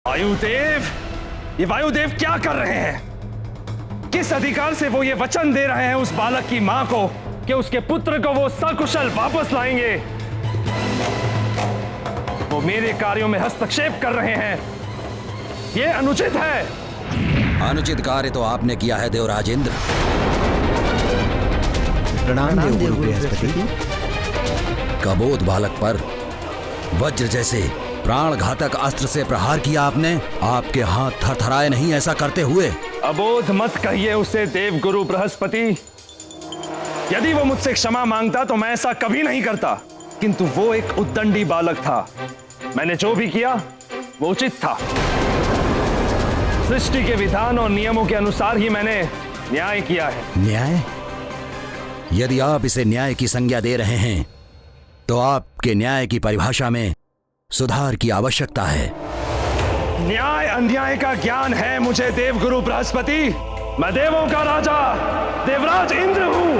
वायुदेव, ये वायुदेव क्या कर रहे हैं? किस अधिकार से वो ये वचन दे रहे हैं उस बालक की मां को कि उसके पुत्र को वो सकुशल वापस लाएंगे? वो मेरे कार्यों में हस्तक्षेप कर रहे हैं, ये अनुचित है। अनुचित कार्य तो आपने किया है देवराज इंद्र। प्रणाम देवगुरु बृहस्पति। कबोध बालक पर वज्र जैसे प्राण घातक अस्त्र से प्रहार किया आपने। आपके हाथ थरथराए नहीं ऐसा करते हुए? अबोध मत कहिए उसे देवगुरु बृहस्पति। यदि वो मुझसे क्षमा मांगता तो मैं ऐसा कभी नहीं करता, किंतु वो एक उद्दंडी बालक था। मैंने जो भी किया वो उचित था। सृष्टि के विधान और नियमों के अनुसार ही मैंने न्याय किया है। न्याय? यदि आप इसे न्याय की संज्ञा दे रहे हैं तो आपके न्याय की परिभाषा में सुधार की आवश्यकता है। न्याय अन्याय का ज्ञान है मुझे देवगुरु बृहस्पति। मैं देवों का राजा देवराज इंद्र हूं।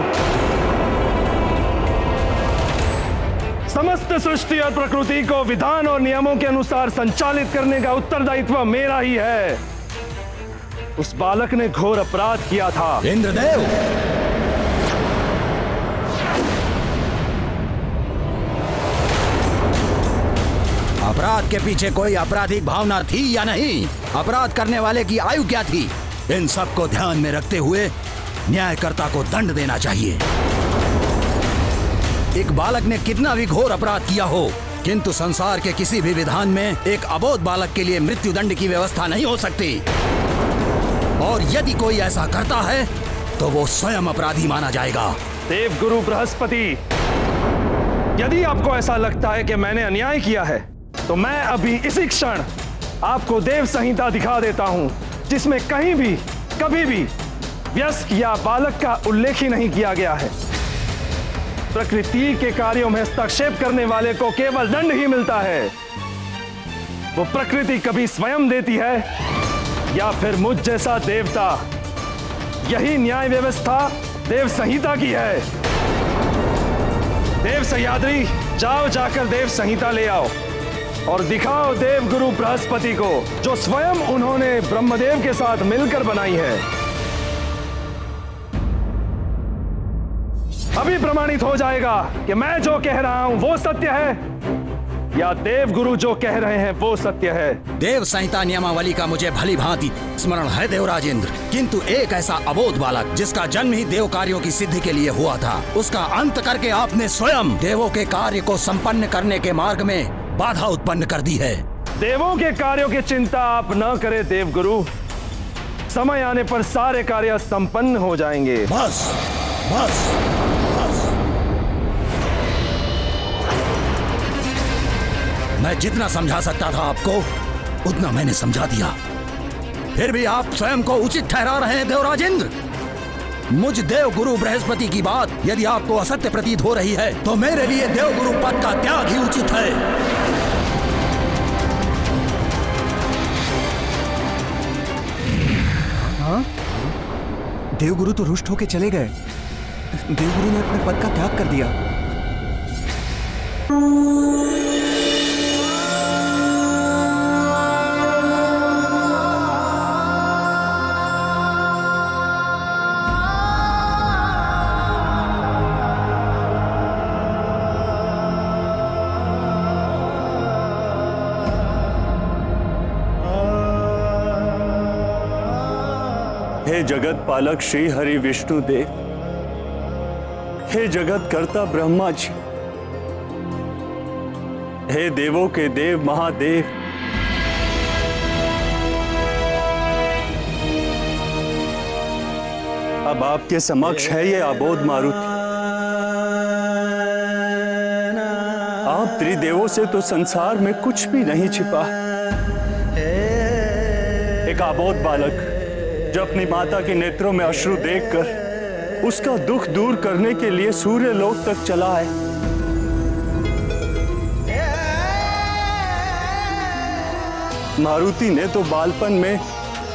समस्त सृष्टि और प्रकृति को विधान और नियमों के अनुसार संचालित करने का उत्तरदायित्व मेरा ही है। उस बालक ने घोर अपराध किया था। इंद्रदेव, अपराध के पीछे कोई आपराधिक भावना थी या नहीं? अपराध करने वाले की आयु क्या थी? इन सब को ध्यान में रखते हुए न्यायकर्ता को दंड देना चाहिए। एक बालक ने कितना भी घोर अपराध किया हो, किंतु संसार के किसी भी विधान में एक अबोध बालक के लिए मृत्युदंड की व्यवस्था नहीं हो सकती। और यदि कोई ऐसा करता है तो वो स्वयं अपराधी माना जाएगा। देवगुरु बृहस्पति, यदि आपको ऐसा लगता है कि मैंने अन्याय किया है तो मैं अभी इसी क्षण आपको देव संहिता दिखा देता हूं, जिसमें कहीं भी कभी भी वयस्क या बालक का उल्लेख ही नहीं किया गया है। प्रकृति के कार्यों में हस्तक्षेप करने वाले को केवल दंड ही मिलता है। वो प्रकृति कभी स्वयं देती है या फिर मुझ जैसा देवता। यही न्याय व्यवस्था देव संहिता की है। देव सह्याद्री, जाओ जाकर देव संहिता ले आओ और दिखाओ देवगुरु बृहस्पति को, जो स्वयं उन्होंने ब्रह्मदेव के साथ मिलकर बनाई है। अभी प्रमाणित हो जाएगा कि मैं जो कह रहा हूं वो सत्य है या देवगुरु जो कह रहे हैं वो सत्य है। देव संहिता नियमावली का मुझे भली भांति स्मरण है देवराज इंद्र, किंतु एक ऐसा अबोध बालक जिसका जन्म ही देव कार्यों की सिद्धि के लिए हुआ था, उसका अंत करके आपने स्वयं देवों के कार्य को संपन्न करने के मार्ग में बाधा उत्पन्न कर दी है। देवों के कार्यों की चिंता आप न करें देवगुरु। समय आने पर सारे कार्य संपन्न हो जाएंगे। बस बस बस। मैं जितना समझा सकता था आपको उतना मैंने समझा दिया, फिर भी आप स्वयं को उचित ठहरा रहे हैं देवराज इंद्र। मुझ देवगुरु बृहस्पति की बात यदि आपको असत्य प्रतीत हो रही है तो मेरे लिए देवगुरु पद का त्याग ही उचित है। हाँ? देवगुरु तो रुष्ट होके चले गए। देवगुरु ने अपने पद का त्याग कर दिया। हे जगत पालक श्री हरि विष्णु देव, हे जगत कर्ता ब्रह्मा जी, हे देवों के देव महादेव, अब आपके समक्ष है ये अबोध मारुति। आप त्रिदेवों से तो संसार में कुछ भी नहीं छिपा। एक अबोध बालक जो अपनी माता के नेत्रों में अश्रु देखकर उसका दुख दूर करने के लिए सूर्य लोक तक चला है। मारुति ने तो बालपन में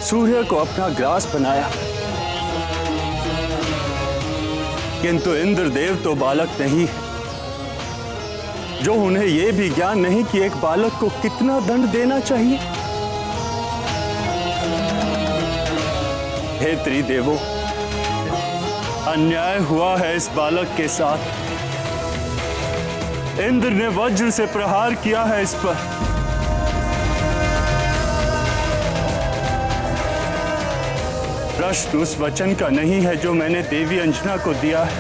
सूर्य को अपना ग्रास बनाया, किंतु इंद्रदेव तो बालक नहीं, जो उन्हें यह भी ज्ञान नहीं कि एक बालक को कितना दंड देना चाहिए। हे त्रिदेवों, अन्याय हुआ है इस बालक के साथ। इंद्र ने वज्र से प्रहार किया है इस पर। प्रश्न उस वचन का नहीं है जो मैंने देवी अंजना को दिया है,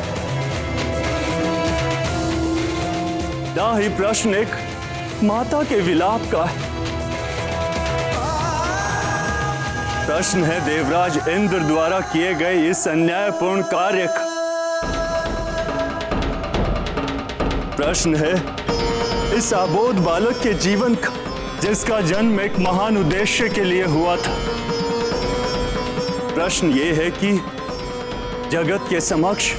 ना ही प्रश्न एक माता के विलाप का है। प्रश्न है देवराज इंद्र द्वारा किए गए इस अन्यायपूर्ण कार्य का। प्रश्न है इस अबोध बालक के जीवन का, जिसका जन्म एक महान उद्देश्य के लिए हुआ था। प्रश्न ये है कि जगत के समक्ष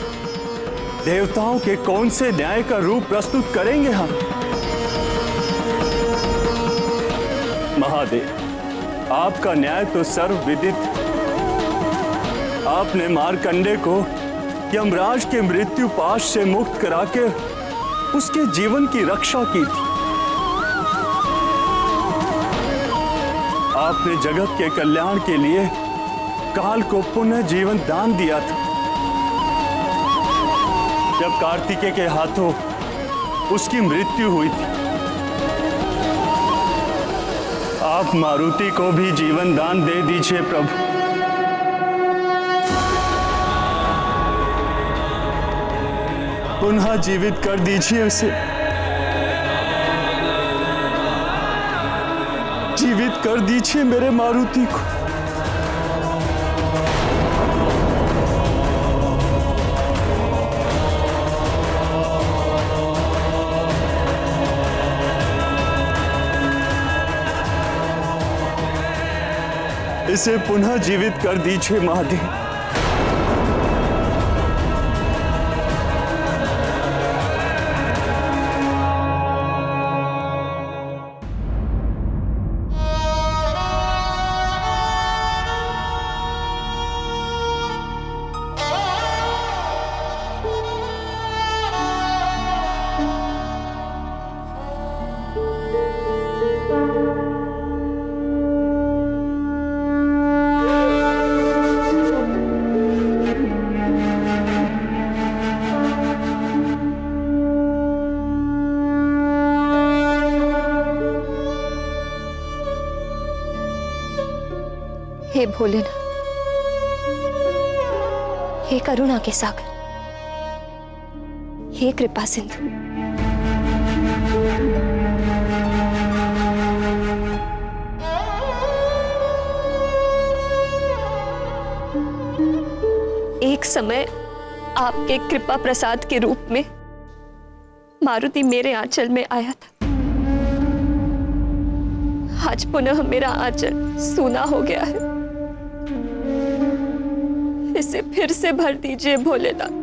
देवताओं के कौन से न्याय का रूप प्रस्तुत करेंगे हम। महादेव, आपका न्याय तो सर्वविदित। आपने मार्कंडे को यमराज के मृत्यु पाश से मुक्त करा के उसके जीवन की रक्षा की थी। आपने जगत के कल्याण के लिए काल को पुनः जीवन दान दिया था। जब कार्तिकेय के हाथों उसकी मृत्यु हुई थी, आप मारुति को भी जीवन दान दे दीजिए प्रभु। पुनः जीवित कर दीजिए उसे, जीवित कर दीजिए मेरे मारुति को। इसे पुनः जीवित कर दीजिए महादेव। हे भोलेनाथ, हे करुणा के सागर, हे कृपा सिंधु, एक समय आपके कृपा प्रसाद के रूप में मारुति मेरे आंचल में आया था। आज पुनः मेरा आंचल सूना हो गया है। इसे फिर से भर दीजिए भोलेनाथ।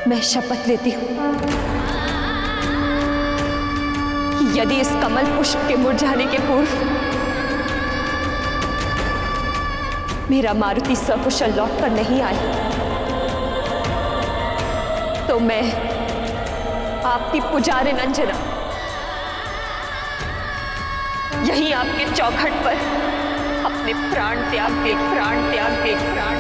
मैं शपथ लेती हूं कि यदि इस कमल पुष्प के मुरझाने के पूर्व मेरा मारुति सकुशल लौटकर नहीं आया, तो मैं आपकी पुजारी अंजना यहीं आपके चौखट पर अपने प्राण त्याग दे, प्राण त्याग दे, प्राण